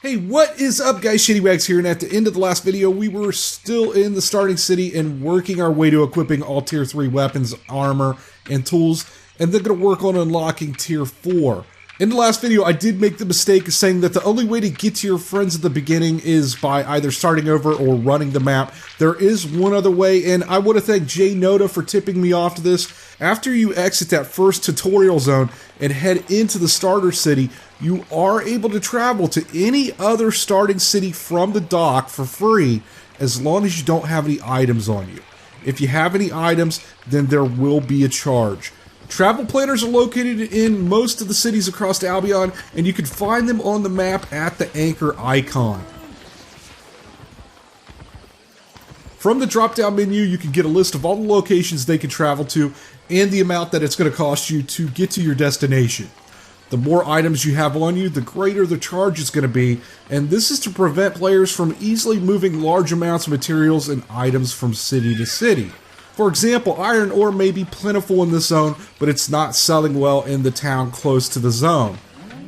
Hey, what is up guys, Shittywags here, and at the end of the last video, we were still in the starting city and working our way to equipping all tier 3 weapons, armor, and tools, and then going to work on unlocking tier 4. In the last video, I did make the mistake of saying that the only way to get to your friends at the beginning is by either starting over or running the map. There is one other way, and I want to thank Jay Noda for tipping me off to this. After you exit that first tutorial zone and head into the starter city, you are able to travel to any other starting city from the dock for free as long as you don't have any items on you. If you have any items, then there will be a charge. Travel planners are located in most of the cities across Albion, and you can find them on the map at the anchor icon. From the drop-down menu, you can get a list of all the locations they can travel to and the amount that it's going to cost you to get to your destination. The more items you have on you, the greater the charge is going to be, and this is to prevent players from easily moving large amounts of materials and items from city to city. For example, iron ore may be plentiful in this zone, but it's not selling well in the town close to the zone.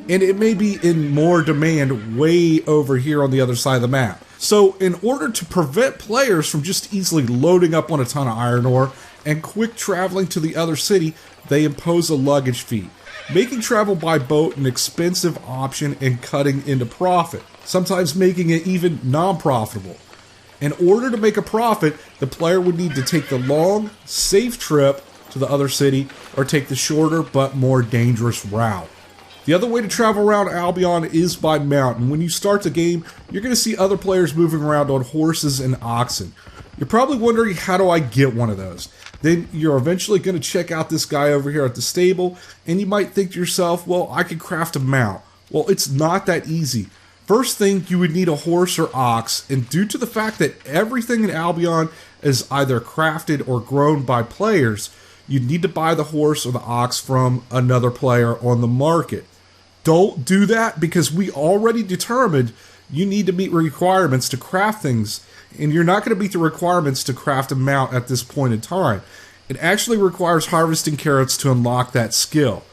And it may be in more demand way over here on the other side of the map. So in order to prevent players from just easily loading up on a ton of iron ore and quick traveling to the other city, they impose a luggage fee, making travel by boat an expensive option and cutting into profit, sometimes making it even non-profitable. In order to make a profit, the player would need to take the long, safe trip to the other city or take the shorter but more dangerous route. The other way to travel around Albion is by mount, and when you start the game, you're going to see other players moving around on horses and oxen. You're probably wondering, how do I get one of those? Then you're eventually going to check out this guy over here at the stable, and you might think to yourself, well, I could craft a mount. Well, it's not that easy. First thing, you would need a horse or ox, and due to the fact that everything in Albion is either crafted or grown by players, you'd need to buy the horse or the ox from another player on the market. Don't do that, because we already determined you need to meet requirements to craft things, and you're not going to meet the requirements to craft a mount at this point in time. It actually requires harvesting carrots to unlock that skill.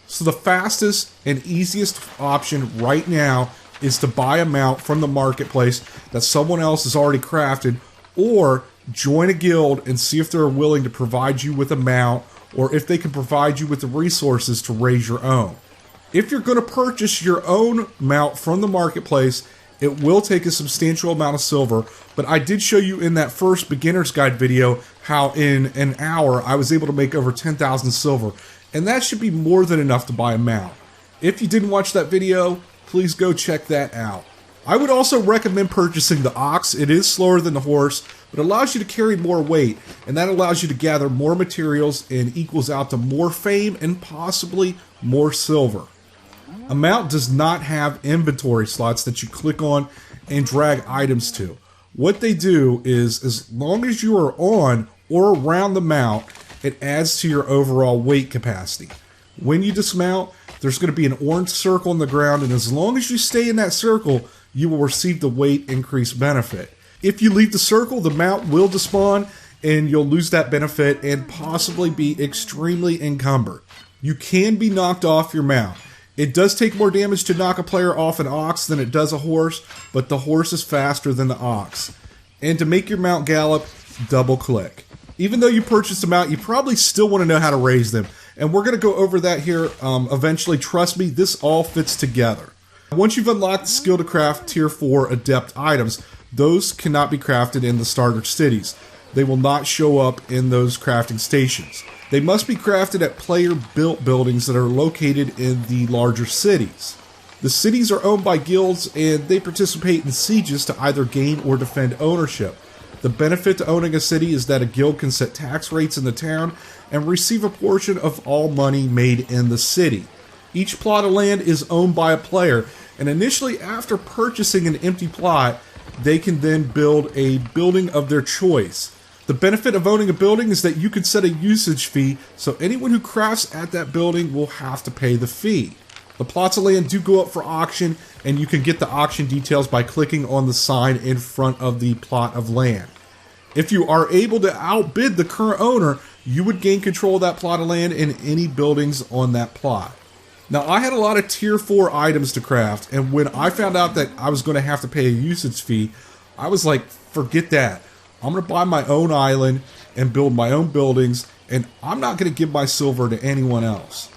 So the fastest and easiest option right now is to buy a mount from the marketplace that someone else has already crafted, or join a guild and see if they're willing to provide you with a mount, or if they can provide you with the resources to raise your own. If you're going to purchase your own mount from the marketplace, it will take a substantial amount of silver, but I did show you in that first beginner's guide video how in an hour I was able to make over 10,000 silver, and that should be more than enough to buy a mount. If you didn't watch that video, please go check that out. I would also recommend purchasing the ox. It is slower than the horse, but allows you to carry more weight, and that allows you to gather more materials and equals out to more fame and possibly more silver. A mount does not have inventory slots that you click on and drag items to. What they do is, as long as you are on or around the mount, it adds to your overall weight capacity. When you dismount, there's going to be an orange circle on the ground, and as long as you stay in that circle, you will receive the weight increase benefit. If you leave the circle, the mount will despawn, and you'll lose that benefit and possibly be extremely encumbered. You can be knocked off your mount. It does take more damage to knock a player off an ox than it does a horse, but the horse is faster than the ox. And to make your mount gallop, double click. Even though you purchased a mount, you probably still want to know how to raise them. And we're going to go over that here eventually. Trust me, this all fits together. Once you've unlocked the skill to craft tier 4 adept items, those cannot be crafted in the starter cities. They will not show up in those crafting stations. They must be crafted at player-built buildings that are located in the larger cities. The cities are owned by guilds, and they participate in sieges to either gain or defend ownership. The benefit to owning a city is that a guild can set tax rates in the town and receive a portion of all money made in the city. Each plot of land is owned by a player, and initially after purchasing an empty plot, they can then build a building of their choice. The benefit of owning a building is that you can set a usage fee, so anyone who crafts at that building will have to pay the fee. The plots of land do go up for auction, and you can get the auction details by clicking on the sign in front of the plot of land. If you are able to outbid the current owner, you would gain control of that plot of land and any buildings on that plot. Now, I had a lot of tier 4 items to craft, and when I found out that I was going to have to pay a usage fee, I was like, forget that. I'm going to buy my own island and build my own buildings, and I'm not going to give my silver to anyone else.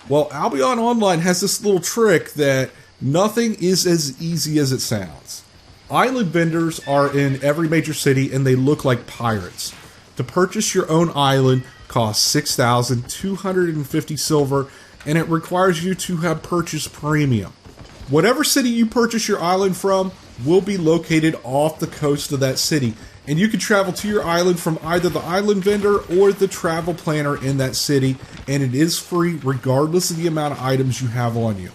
Well, Albion Online has this little trick that nothing is as easy as it sounds. Island vendors are in every major city, and they look like pirates. To purchase your own island costs 6,250 silver, and it requires you to have purchased premium. Whatever city you purchase your island from will be located off the coast of that city, and you can travel to your island from either the island vendor or the travel planner in that city, and it is free regardless of the amount of items you have on you.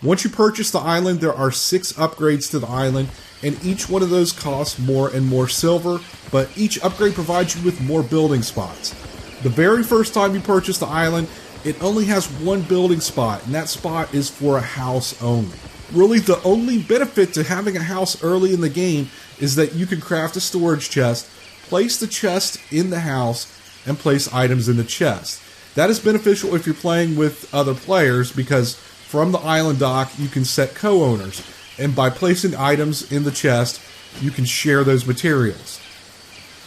Once you purchase the island, there are 6 upgrades to the island, and each one of those costs more and more silver, but each upgrade provides you with more building spots. The very first time you purchase the island, it only has one building spot, and that spot is for a house only. Really, the only benefit to having a house early in the game is that you can craft a storage chest, place the chest in the house, and place items in the chest. That is beneficial if you're playing with other players, because from the island dock you can set co-owners, and by placing items in the chest, you can share those materials.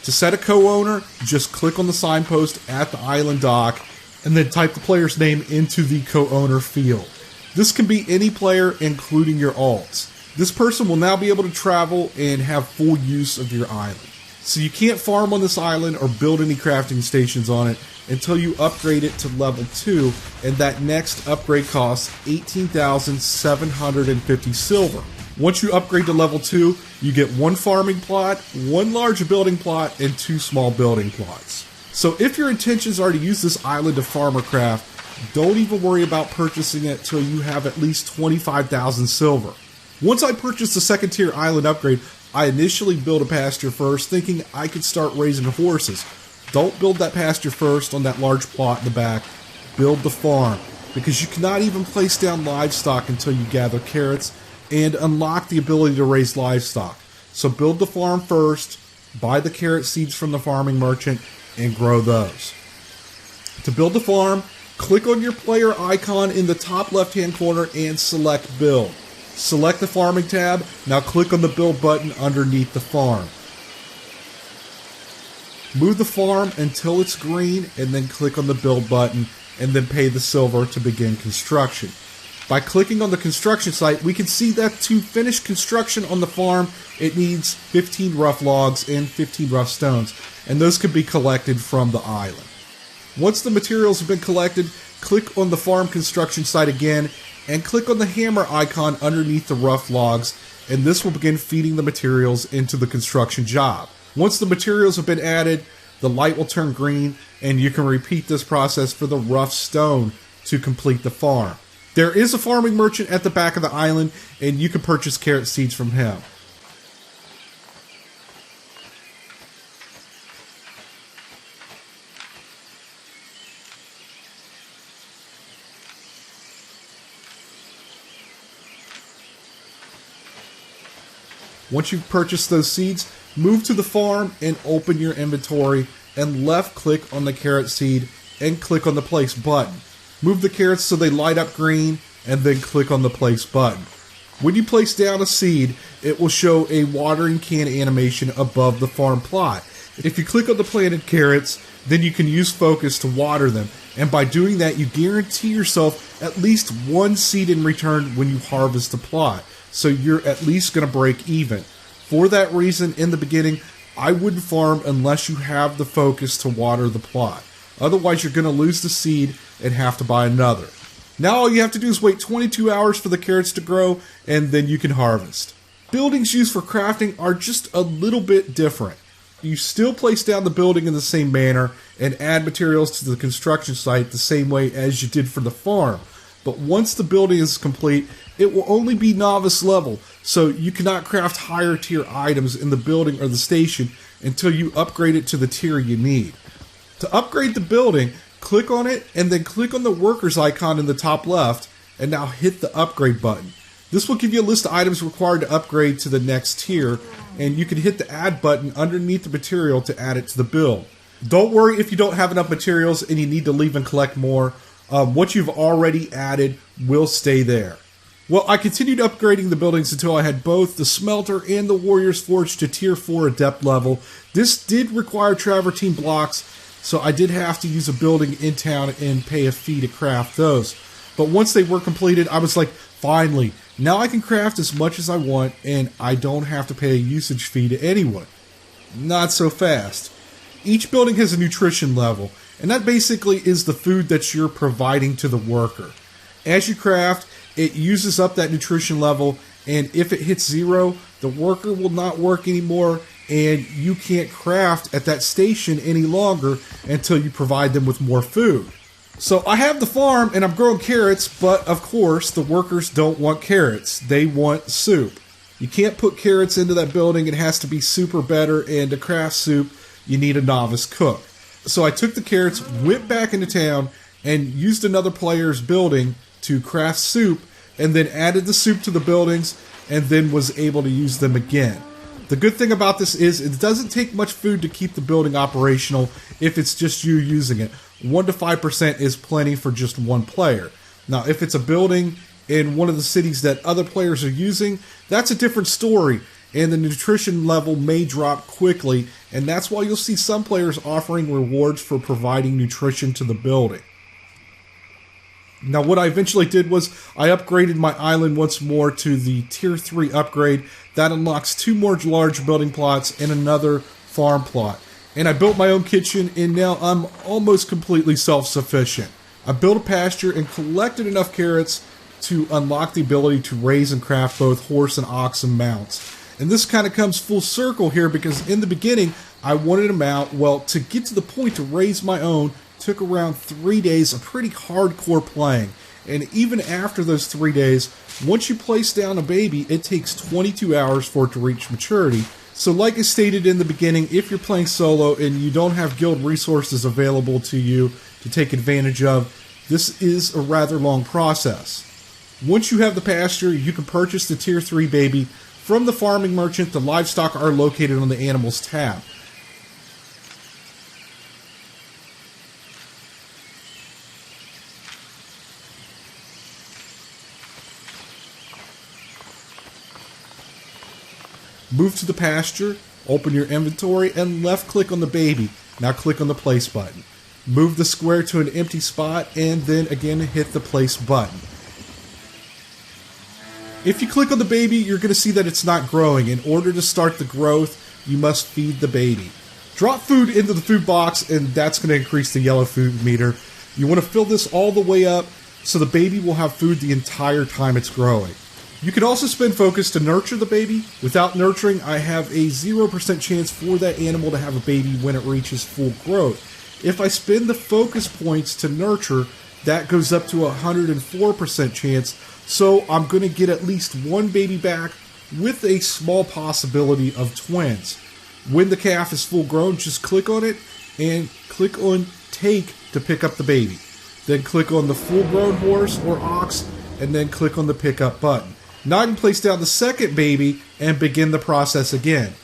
To set a co-owner, just click on the signpost at the island dock, and then type the player's name into the co-owner field. This can be any player, including your alts. This person will now be able to travel and have full use of your island. So you can't farm on this island or build any crafting stations on it until you upgrade it to level 2, and that next upgrade costs 18,750 silver. Once you upgrade to level 2, you get 1 farming plot, 1 large building plot, and 2 small building plots. So if your intentions are to use this island to farm or craft, don't even worry about purchasing it till you have at least 25,000 silver. Once I purchased the 2nd tier island upgrade, I initially built a pasture first, thinking I could start raising horses. Don't build that pasture first on that large plot in the back. Build the farm, because you cannot even place down livestock until you gather carrots and unlock the ability to raise livestock. So build the farm first, buy the carrot seeds from the farming merchant, and grow those. To build the farm, click on your player icon in the top left-hand corner and select Build. Select the farming tab. Now click on the Build button underneath the farm. Move the farm until it's green, and then click on the Build button, and then pay the silver to begin construction. By clicking on the construction site, we can see that to finish construction on the farm, it needs 15 rough logs and 15 rough stones, and those can be collected from the island. Once the materials have been collected, click on the farm construction site again, and click on the hammer icon underneath the rough logs, and this will begin feeding the materials into the construction job. Once the materials have been added, the light will turn green, and you can repeat this process for the rough stone to complete the farm. There is a farming merchant at the back of the island, and you can purchase carrot seeds from him. Once you've purchased those seeds, move to the farm and open your inventory, and left click on the carrot seed and click on the place button. Move the carrots so they light up green, and then click on the place button. When you place down a seed, it will show a watering can animation above the farm plot. If you click on the planted carrots, then you can use focus to water them, and by doing that you guarantee yourself at least 1 seed in return when you harvest the plot, so you're at least going to break even. For that reason, in the beginning, I wouldn't farm unless you have the focus to water the plot. Otherwise, you're going to lose the seed and have to buy another. Now all you have to do is wait 22 hours for the carrots to grow, and then you can harvest. Buildings used for crafting are just a little bit different. You still place down the building in the same manner and add materials to the construction site the same way as you did for the farm. But once the building is complete, it will only be novice level, so you cannot craft higher tier items in the building or the station until you upgrade it to the tier you need. To upgrade the building, click on it and then click on the workers icon in the top left, and now hit the upgrade button. This will give you a list of items required to upgrade to the next tier, and you can hit the add button underneath the material to add it to the build. Don't worry if you don't have enough materials and you need to leave and collect more. What you've already added will stay there. Well, I continued upgrading the buildings until I had both the smelter and the Warrior's Forge to tier 4 adept level. This did require travertine blocks, so I did have to use a building in town and pay a fee to craft those. But once they were completed, I was like, finally, now I can craft as much as I want and I don't have to pay a usage fee to anyone. Not so fast. Each building has a nutrition level, and that basically is the food that you're providing to the worker. As you craft, it uses up that nutrition level, and if it hits 0, the worker will not work anymore, and you can't craft at that station any longer until you provide them with more food. So I have the farm, and I'm growing carrots, but of course, the workers don't want carrots. They want soup. You can't put carrots into that building. It has to be soup or better, and to craft soup, you need a novice cook. So I took the carrots, went back into town, and used another player's building to craft soup, and then added the soup to the buildings, and then was able to use them again. The good thing about this is it doesn't take much food to keep the building operational if it's just you using it. 1 to 5% is plenty for just one player. Now, if it's a building in one of the cities that other players are using, that's a different story, and the nutrition level may drop quickly, and that's why you'll see some players offering rewards for providing nutrition to the building. Now, what I eventually did was I upgraded my island once more to the tier 3 upgrade. That unlocks 2 more large building plots and another farm plot. And I built my own kitchen, and now I'm almost completely self-sufficient. I built a pasture and collected enough carrots to unlock the ability to raise and craft both horse and oxen mounts. And this kind of comes full circle here, because in the beginning I wanted a mount. Well, to get to the point to raise my own took around 3 days of pretty hardcore playing. And even after those 3 days, once you place down a baby, it takes 22 hours for it to reach maturity. So like I stated in the beginning, if you're playing solo and you don't have guild resources available to you to take advantage of, this is a rather long process. Once you have the pasture, you can purchase the tier 3 baby from the farming merchant. The livestock are located on the animals tab. Move to the pasture, open your inventory, and left click on the baby. Now click on the place button. Move the square to an empty spot, and then again hit the place button. If you click on the baby, you're going to see that it's not growing. In order to start the growth, you must feed the baby. Drop food into the food box, and that's going to increase the yellow food meter. You want to fill this all the way up so the baby will have food the entire time it's growing. You can also spend focus to nurture the baby. Without nurturing, I have a 0% chance for that animal to have a baby when it reaches full growth. If I spend the focus points to nurture, that goes up to a 104% chance, so I'm going to get at least one baby back with a small possibility of twins. When the calf is full grown, just click on it and click on take to pick up the baby. Then click on the full grown horse or ox, and then click on the pick up button. Now I can place down the second baby and begin the process again.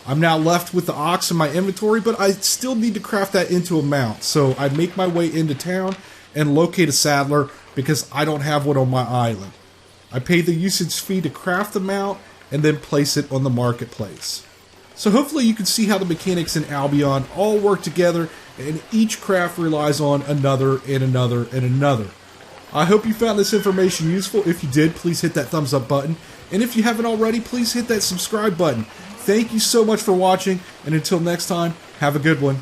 I'm now left with the ox in my inventory, but I still need to craft that into a mount. So I make my way into town and locate a saddler because I don't have one on my island. I pay the usage fee to craft the mount and then place it on the marketplace. So hopefully you can see how the mechanics in Albion all work together, and each craft relies on another and another and another. I hope you found this information useful. If you did, please hit that thumbs up button. And if you haven't already, please hit that subscribe button. Thank you so much for watching, and until next time, have a good one.